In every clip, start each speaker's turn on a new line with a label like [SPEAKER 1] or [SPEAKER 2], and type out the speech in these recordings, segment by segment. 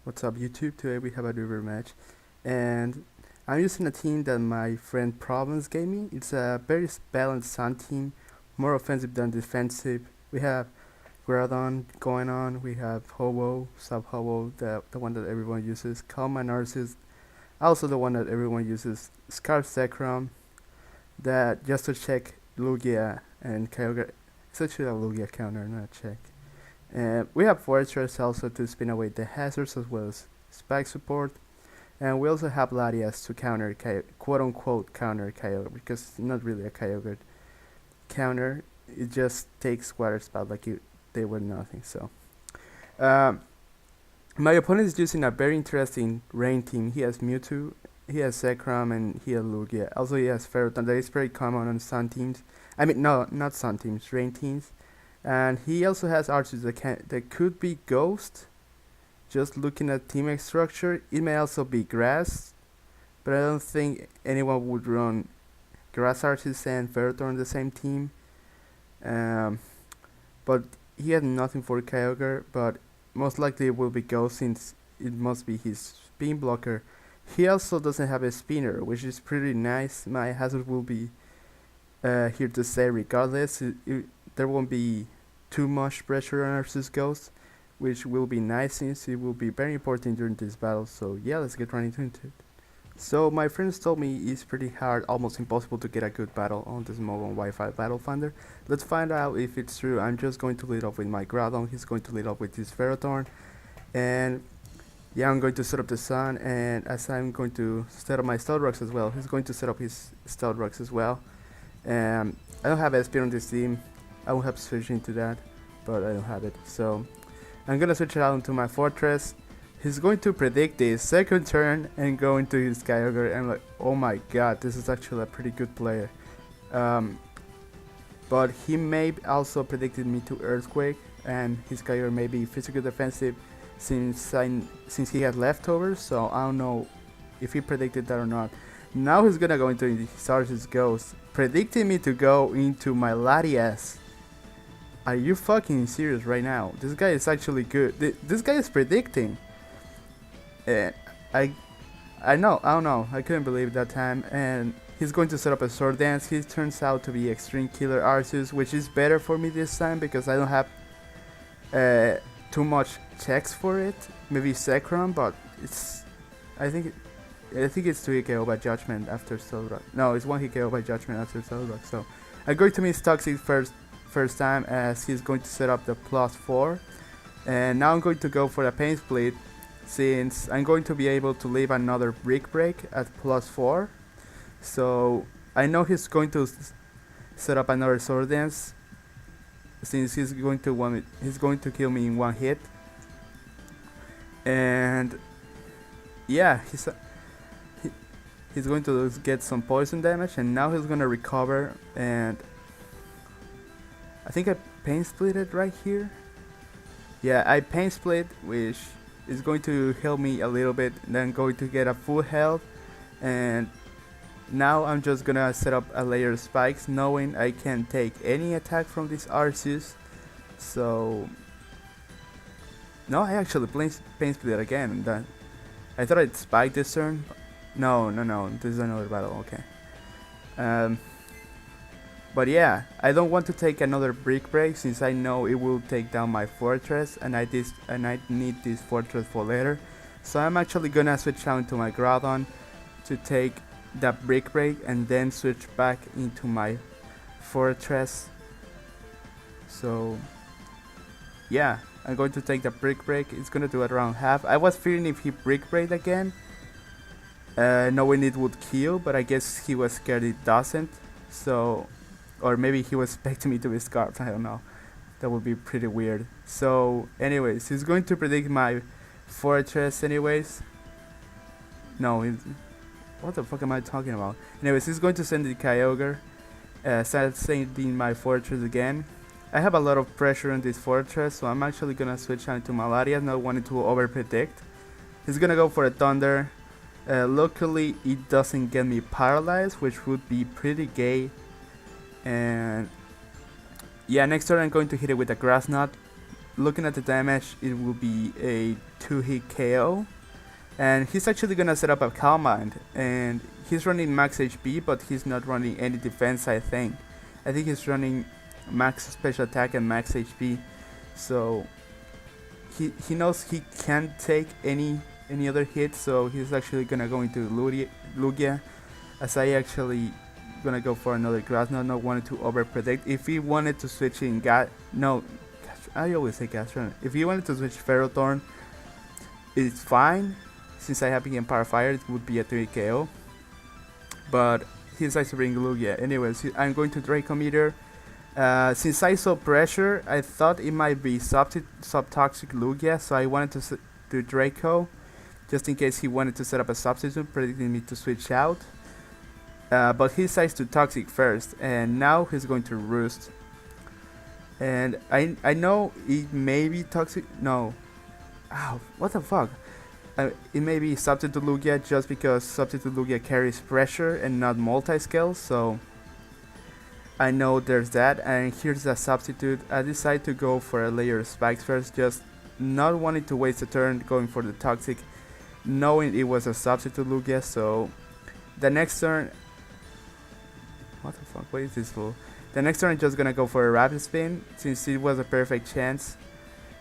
[SPEAKER 1] What's up, YouTube? Today we have a Uber match, and I'm using a team that my friend Problems gave me. It's a very balanced Sun team, more offensive than defensive. We have Gradon going on, we have Hobo, Sub Hobo, the one that everyone uses, Calma Narcissus, also the one that everyone uses, Scarf Zekrom, that just to check Lugia and Kyogre. It's actually a Lugia counter, not a check. We have Fortress also to spin away the hazards as well as spike support. And we also have Latias to counter quote unquote counter Kyogre because it's not really a Kyogre counter. It just takes water spout like they were nothing. So um, my opponent is using a very interesting rain team. He has Mewtwo, he has Zekrom, and he has Lugia. Also he has Ferrothorn that is very common on Sun teams. I mean no, not Sun teams, rain teams. And he also has archers that could be ghost. Just looking at team structure, it may also be grass, but I don't think anyone would run grass archers and Ferrothorn on the same team. Um, but he had nothing for Kyogre, but most likely it will be ghost since it must be his spin blocker. He also doesn't have a spinner, which is pretty nice. My hazard will be here to say regardless. There won't be too much pressure on Arceus Ghost, which will be nice since it will be very important during this battle. So yeah, let's get right into it. So my friends told me it's pretty hard, almost impossible to get a good battle on this mobile Wi-Fi Battle Finder. Let's find out if it's true. I'm just going to lead off with my Groudon, he's going to lead off with his Ferrothorn, and yeah, I'm going to set up the Sun, and as I'm going to set up my Stealth as well, he's going to set up his Stealth as well. I don't have SP on this team. I will have to switch into that, but I don't have it. So I'm gonna switch it out into my Fortress. He's going to predict the second turn and go into his Kyogre. I'm like, oh my god, this is actually a pretty good player. But he may also predicted me to Earthquake, and his Kyogre may be physical defensive since he had leftovers. So I don't know if he predicted that or not. Now he's gonna go into his Arceus Ghost, predicting me to go into my Latias. Are you fucking serious right now? This guy is actually good. This guy is predicting. I don't know. I couldn't believe that time. And he's going to set up a Sword Dance. He turns out to be Extreme Killer Arceus, which is better for me this time because I don't have too much checks for it. Maybe Zekrom, but it's I think it's 2 hit KO by Judgment after Stealth. No, it's 1 hit KO by Judgment after Stealth. So I'm going to miss Toxic first time as he's going to set up the +4, and now I'm going to go for a Pain Split since I'm going to be able to leave another Brick Break at +4. So I know he's going to set up another Sword Dance since he's going to kill me in 1 hit. And yeah, he's going to get some poison damage, and now he's gonna recover, and I think I Pain Split it right here. Yeah, I Pain Split, which is going to help me a little bit, then going to get a full health, and now I'm just gonna set up a layer of spikes knowing I can take any attack from this Arceus. So no, I actually Pain Split again, and then I thought I'd spike this turn. No, this is another battle, okay. But yeah, I don't want to take another Brick Break since I know it will take down my Fortress, and I need this Fortress for later. So I'm actually gonna switch out into my Groudon to take that Brick Break and then switch back into my Fortress. So yeah, I'm going to take the Brick Break. It's gonna do it around half. I was fearing if he Brick Break again, knowing it would kill, but I guess he was scared it doesn't. So, or maybe he was expecting me to be scarfed, I don't know. That would be pretty weird. So anyways, he's going to predict my Fortress anyways. No, what the fuck am I talking about? Anyways, he's going to send the Kyogre, start sending my Fortress again. I have a lot of pressure on this Fortress, so I'm actually gonna switch out to Malaria, not wanting to over predict. He's gonna go for a Thunder. Luckily it doesn't get me paralyzed, which would be pretty gay. And yeah, next turn I'm going to hit it with a Grass Knot. looking at the damage, it will be a 2-hit KO. And he's actually gonna set up a Calm Mind, and he's running max HP, but he's not running any defense. I think he's running max special attack and max HP. So he knows he can't take any other hit. So he's actually gonna go into Lugia, as I actually gonna go for another grass. Not wanted to over predict. If he wanted to switch in I always say Gastron. If he wanted to switch Ferrothorn, it's fine. Since I have him Power Fire, it would be a 3 KO. But he decides to bring Lugia. Anyways, I'm going to Draco Meter. Since I saw pressure, I thought it might be Subtoxic Lugia, so I wanted to do Draco, just in case he wanted to set up a substitute, predicting me to switch out. But he decides to Toxic first, and now he's going to Roost. And I know it may be Toxic. No. Ow, what the fuck? It may be Substitute Lugia, just because Substitute Lugia carries pressure and not multi-scale, so I know there's that. And here's a substitute. I decided to go for a layer of spikes first, just not wanting to waste a turn going for the Toxic, knowing it was a Substitute Lugia. So the next turn, what the fuck, what is this for? The next turn I'm just gonna go for a Rapid Spin, since it was a perfect chance,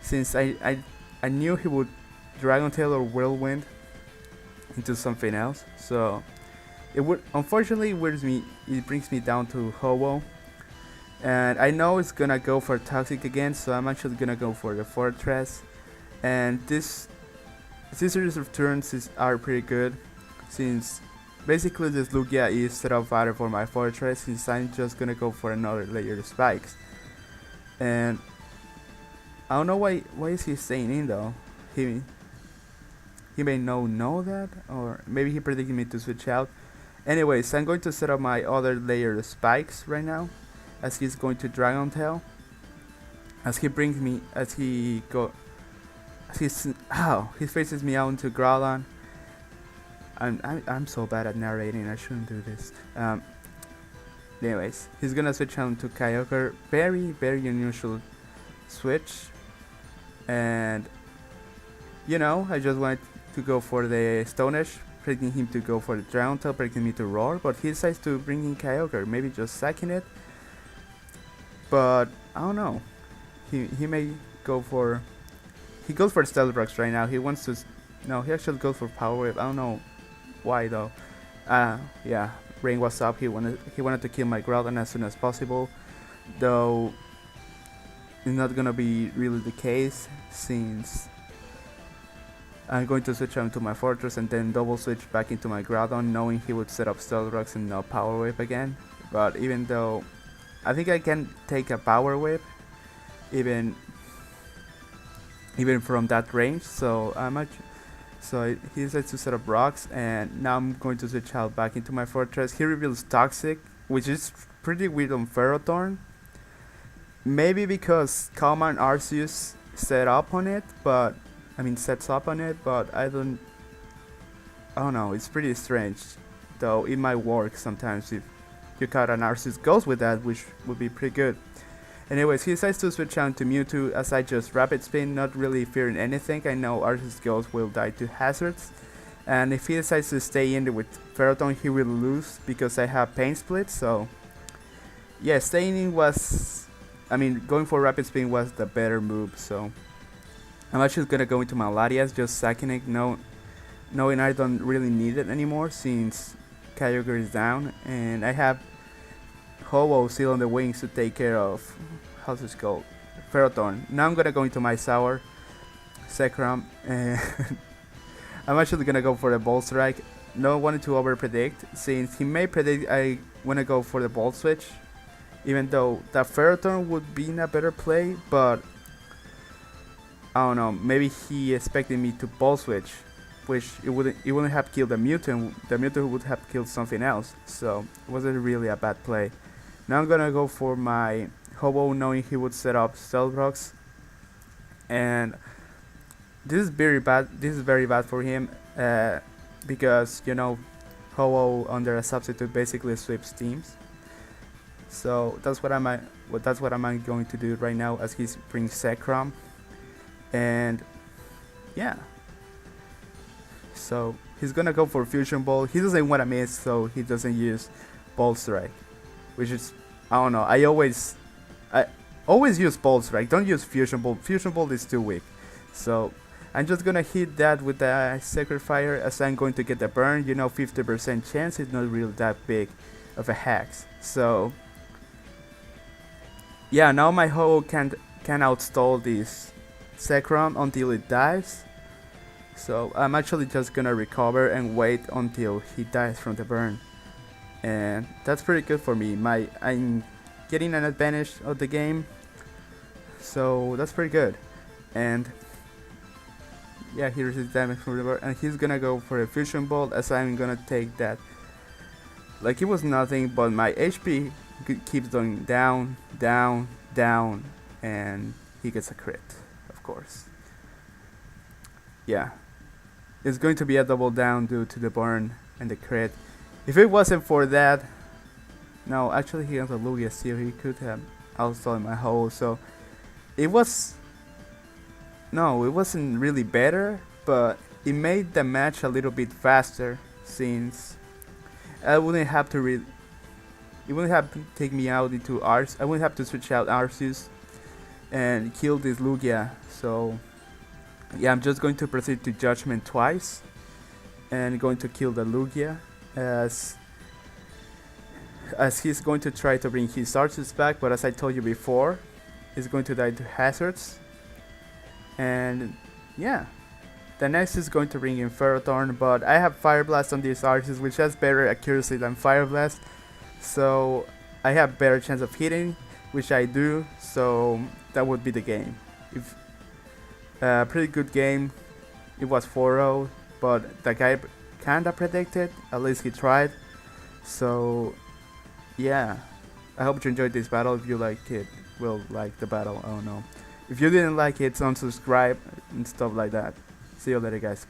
[SPEAKER 1] since I knew he would Dragon Tail or Whirlwind into something else. So it would, unfortunately, it brings me down to Ho-Oh, and I know it's gonna go for Toxic again, so I'm actually gonna go for the Fortress. And this series of turns are pretty good, since basically this Lugia is set up better for my Fortress, since I'm just gonna go for another layer of spikes. And I don't know why is he staying in though. He may know that, or maybe he predicted me to switch out. Anyways, I'm going to set up my other layer of spikes right now, as he's going to Dragon Tail. As he faces me out into Groudon. I'm so bad at narrating, I shouldn't do this. Anyways, he's gonna switch out to Kyogre. Very unusual switch. And I just wanted to go for the Stone Edge, predicting him to go for the Dragon Tail, predicting me to Roar, but he decides to bring in Kyogre, maybe just sacking it. But I don't know. He may go for, he goes for Stealth Rocks right now. He wants to, no, he actually goes for Power Wave. I don't know why though. Yeah, Rain was up. He wanted to kill my Groudon as soon as possible, though it's not gonna be really the case, since I'm going to switch out to my Fortress and then double switch back into my Groudon, knowing he would set up Stealth Rocks and not Power Wave again. But even though I think I can take a Power Wave even from that range, so he decides to set up rocks, and now I'm going to switch out back into my Fortress. He reveals Toxic, which is pretty weird on Ferrothorn. Maybe because Calm and Arceus sets up on it, but I don't know, it's pretty strange, though it might work sometimes if you caught an Arceus Ghost with that, which would be pretty good. Anyways, he decides to switch out to Mewtwo, as I just Rapid Spin, not really fearing anything. I know Arceus Ghost will die to hazards, and if he decides to stay in there with Ferrothorn, he will lose because I have Pain Split. So yeah, staying in going for Rapid Spin was the better move. So I'm actually gonna go into my Latias, just sacking it, knowing I don't really need it anymore since Kyogre is down, and I have Ho-Oh still on the wings to take care of, how's this called, Ferrothorn. Now I'm gonna go into my Sour, Zekrom, and I'm actually gonna go for the Bolt Strike. No wanting to over predict, since he may predict I wanna go for the Bolt Switch, even though that Ferrothorn would be in a better play, but I don't know, maybe he expected me to Bolt Switch, which it wouldn't have killed the Mewtwo, the Mewtwo would have killed something else, so it wasn't really a bad play. Now I'm gonna go for my Ho-Oh, knowing he would set up Stealth Rocks, and this is very bad for him, because Ho-Oh under a substitute basically sweeps teams. So that's what I'm going to do right now, as he brings Zekrom. And yeah, so he's gonna go for Fusion Bolt. He doesn't want to miss, so he doesn't use Bolt Strike, which is, I don't know. I always use Bolt Strike. Don't use Fusion Bolt. Fusion Bolt is too weak. So I'm just gonna hit that with the Sacred Fire, as I'm going to get the burn. 50% chance is not really that big of a hex. So yeah, now my hoe can outstall this Zekrom until it dies. So I'm actually just gonna recover and wait until he dies from the burn, and that's pretty good for me. I'm getting an advantage of the game, so that's pretty good. And yeah, he receives damage from the burn, and he's gonna go for a Fusion Bolt, as I'm gonna take that like it was nothing, but my HP keeps going down, down, down, and he gets a crit, of course. Yeah, it's going to be a double down due to the burn and the crit. If it wasn't for that, no, actually he has a Lugia Seal. He could have outstalled my hole. So it was, no, it wasn't really better, but it made the match a little bit faster, since I wouldn't have to it wouldn't have to take me out into Arceus. I wouldn't have to switch out Arceus and kill this Lugia. So yeah, I'm just going to proceed to Judgment twice and going to kill the Lugia, as he's going to try to bring his Arceus back, but as I told you before, he's going to die to hazards. And yeah, the next is going to bring in Ferrothorn, but I have Fire Blast on this Arceus, which has better accuracy than Fire Blast, so I have better chance of hitting, which I do. So that would be the game. If pretty good game. It was 4-0, but the guy kinda predicted, at least he tried. So yeah, I hope you enjoyed this battle. If you like it, will like the battle. I don't know. If you didn't like it, unsubscribe and stuff like that. See you later, guys.